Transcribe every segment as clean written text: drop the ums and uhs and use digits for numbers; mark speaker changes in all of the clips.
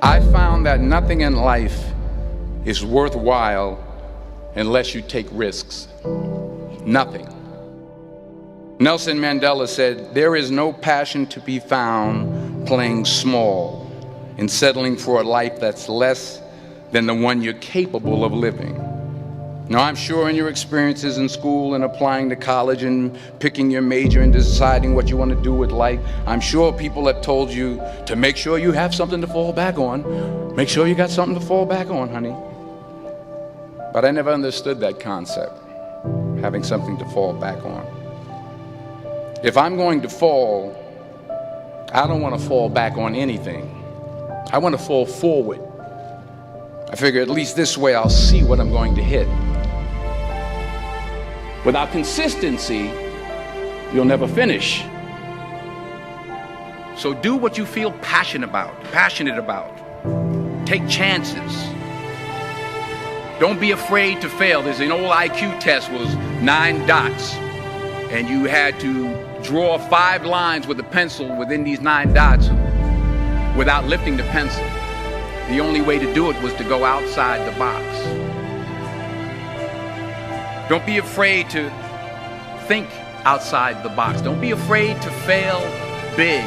Speaker 1: I found that nothing in life is worthwhile unless you take risks. Nothing. Nelson Mandela said, "There is no passion to be found playing small and settling for a life that's less than the one you're capable of living." Now, I'm sure in your experiences in school and applying to college and picking your major and deciding what you want to do with life, I'm sure people have told you to make sure you have something to fall back on. Make sure you got something to fall back on, honey. But I never understood that concept, having something to fall back on. If I'm going to fall, I don't want to fall back on anything. I want to fall forward. I figure at least this way I'll see what I'm going to hit. Without consistency, you'll never finish. So do what you feel passionate about. Take chances. Don't be afraid to fail. There's an old IQ test, was 9 dots, and you had to draw 5 lines with a pencil within these 9 dots without lifting the pencil. The only way to do it was to go outside the box. Don't be afraid to think outside the box. Don't be afraid to fail big,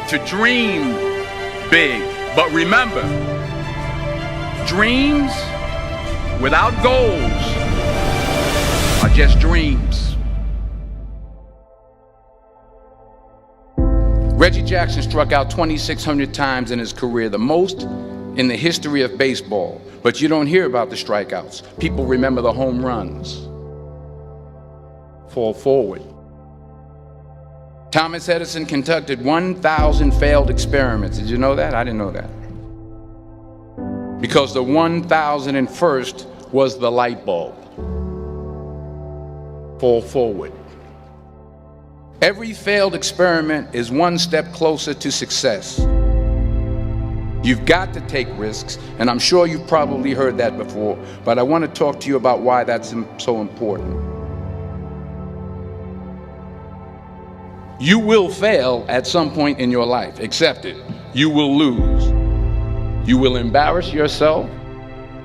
Speaker 1: to dream big. But remember, dreams without goals are just dreams. Reggie Jackson struck out 2,600 times in his career, the most in the history of baseball. But you don't hear about the strikeouts. People remember the home runs. Fall forward. Thomas Edison conducted 1,000 failed experiments. Did you know that? I didn't know that. Because the 1,001st was the light bulb. Fall forward. Every failed experiment is one step closer to success. You've got to take risks, and I'm sure you've probably heard that before, but I want to talk to you about why that's so important. You will fail at some point in your life. Accept it. You will lose. You will embarrass yourself.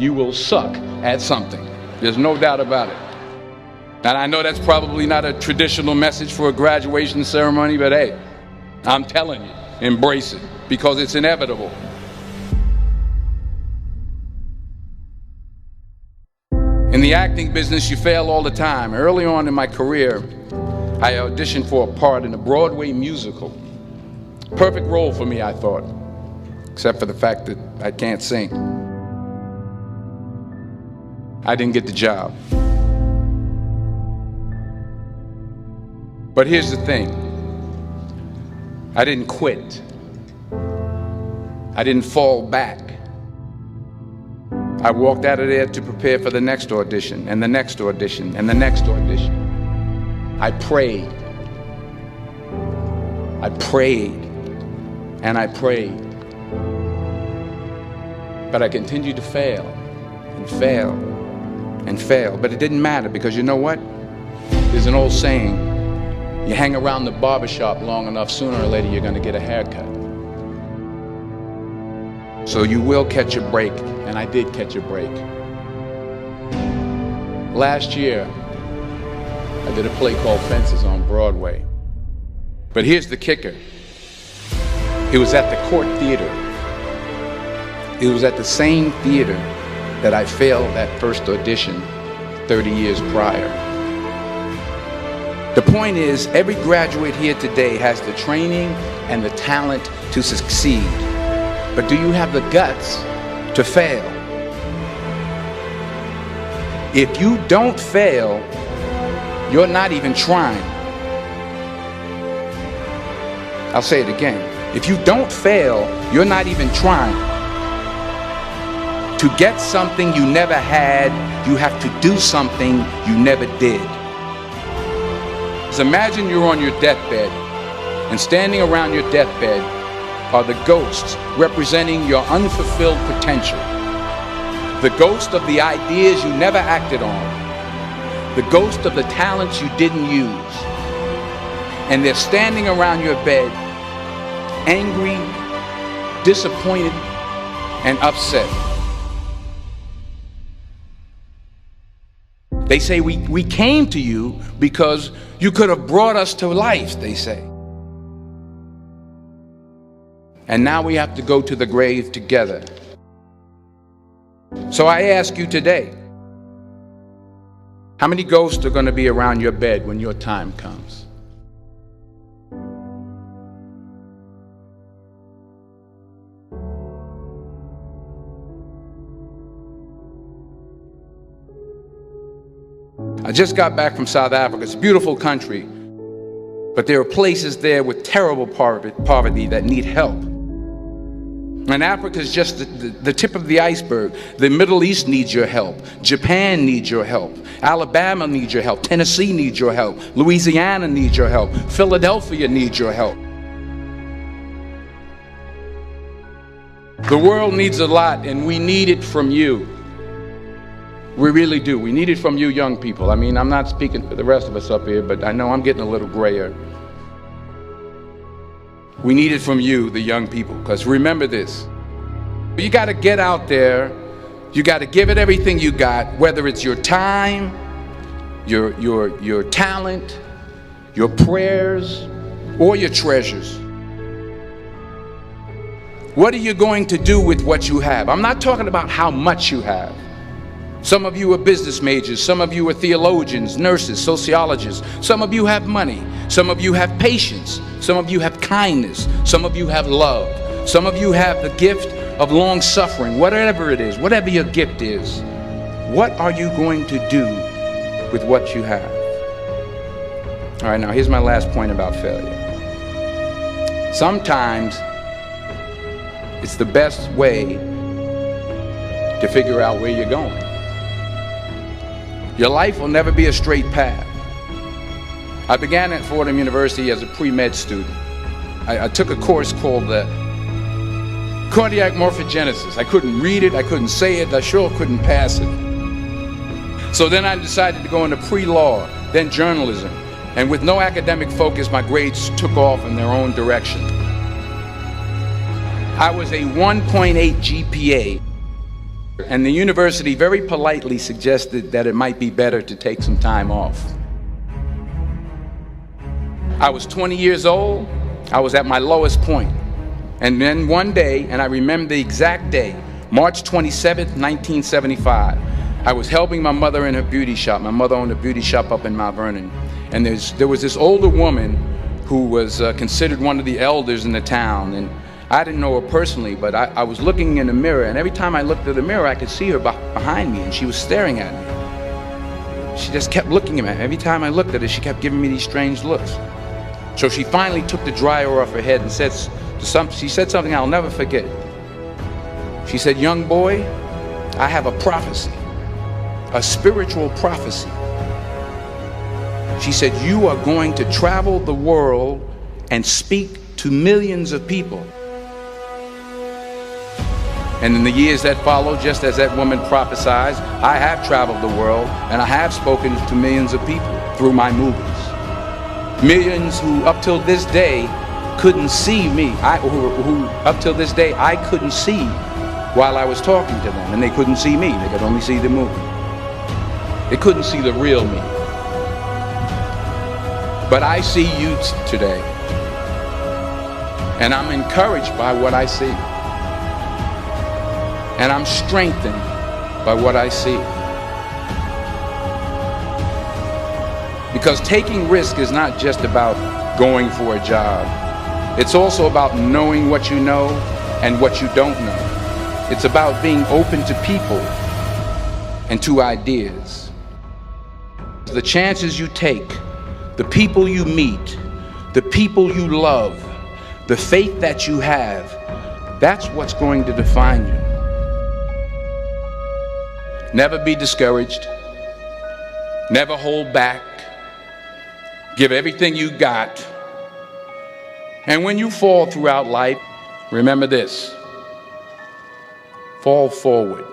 Speaker 1: You will suck at something. There's no doubt about it. And I know that's probably not a traditional message for a graduation ceremony, but hey, I'm telling you, embrace it, because it's inevitable. In the acting business, you fail all the time. Early on in my career, I auditioned for a part in a Broadway musical. Perfect role for me, I thought, except for the fact that I can't sing. I didn't get the job. But here's the thing. I didn't quit. I didn't fall back. I walked out of there to prepare for the next audition, and the next audition, and the next audition. I prayed. I prayed. And I prayed. But I continued to fail, and fail, and fail. But it didn't matter, because you know what? There's an old saying, you hang around the barbershop long enough, sooner or later you're going to get a haircut. So you will catch a break, and I did catch a break. Last year, I did a play called Fences on Broadway. But here's the kicker. It was at the Court Theater. It was at the same theater that I failed that first audition 30 years prior. The point is, every graduate here today has the training and the talent to succeed. But do you have the guts to fail? If you don't fail, you're not even trying. I'll say it again. If you don't fail, you're not even trying. To get something you never had, you have to do something you never did. So imagine you're on your deathbed, and standing around your deathbed are the ghosts representing your unfulfilled potential. The ghost of the ideas you never acted on. The ghost of the talents you didn't use. And they're standing around your bed, angry, disappointed, and upset. They say we came to you because you could have brought us to life, they say. And now we have to go to the grave together. So I ask you today, how many ghosts are going to be around your bed when your time comes? I just got back from South Africa. It's a beautiful country, but there are places there with terrible poverty that need help. And Africa is just the tip of the iceberg. The Middle East needs your help. Japan needs your help. Alabama needs your help. Tennessee needs your help. Louisiana needs your help. Philadelphia needs your help. The world needs a lot, and we need it from you. We really do. We need it from you young people. I mean, I'm not speaking for the rest of us up here, but I know I'm getting a little grayer. We need it from you, the young people, because remember this. You got to get out there. You got to give it everything you got, whether it's your time, your talent, your prayers, or your treasures. What are you going to do with what you have? I'm not talking about how much you have. Some of you are business majors, some of you are theologians, nurses, sociologists. Some of you have money, some of you have patience, some of you have kindness, some of you have love, some of you have the gift of long suffering. Whatever it is, whatever your gift is, what are you going to do with what you have? All right, now here's my last point about failure. Sometimes it's the best way to figure out where you're going. Your life will never be a straight path. I began at Fordham University as a pre-med student. I took a course called cardiac morphogenesis. I couldn't read it, I couldn't say it, I sure couldn't pass it. So then I decided to go into pre-law, then journalism. And with no academic focus, my grades took off in their own direction. I was a 1.8 GPA. And the university very politely suggested that it might be better to take some time off. I was 20 years old. I was at my lowest point. And then one day, and I remember the exact day, March 27th, 1975, I was helping my mother in her beauty shop. My mother owned a beauty shop up in Mount Vernon. And there was this older woman who was considered one of the elders in the town. And I didn't know her personally, but I was looking in the mirror, and every time I looked at the mirror, I could see her behind me, and she was staring at me. She just kept looking at me. Every time I looked at her, she kept giving me these strange looks. So she finally took the dryer off her head and she said something I'll never forget. She said, "Young boy, I have a prophecy, a spiritual prophecy." She said, "You are going to travel the world and speak to millions of people." And in the years that followed, just as that woman prophesied, I have traveled the world and I have spoken to millions of people through my movies. Millions who up till this day couldn't see me, who up till this day I couldn't see while I was talking to them, and they couldn't see me, they could only see the movie. They couldn't see the real me. But I see you today, and I'm encouraged by what I see. And I'm strengthened by what I see. Because taking risk is not just about going for a job. It's also about knowing what you know and what you don't know. It's about being open to people and to ideas. The chances you take, the people you meet, the people you love, the faith that you have, that's what's going to define you. Never be discouraged. Never hold back. Give everything you got. And when you fall throughout life, remember this: fall forward.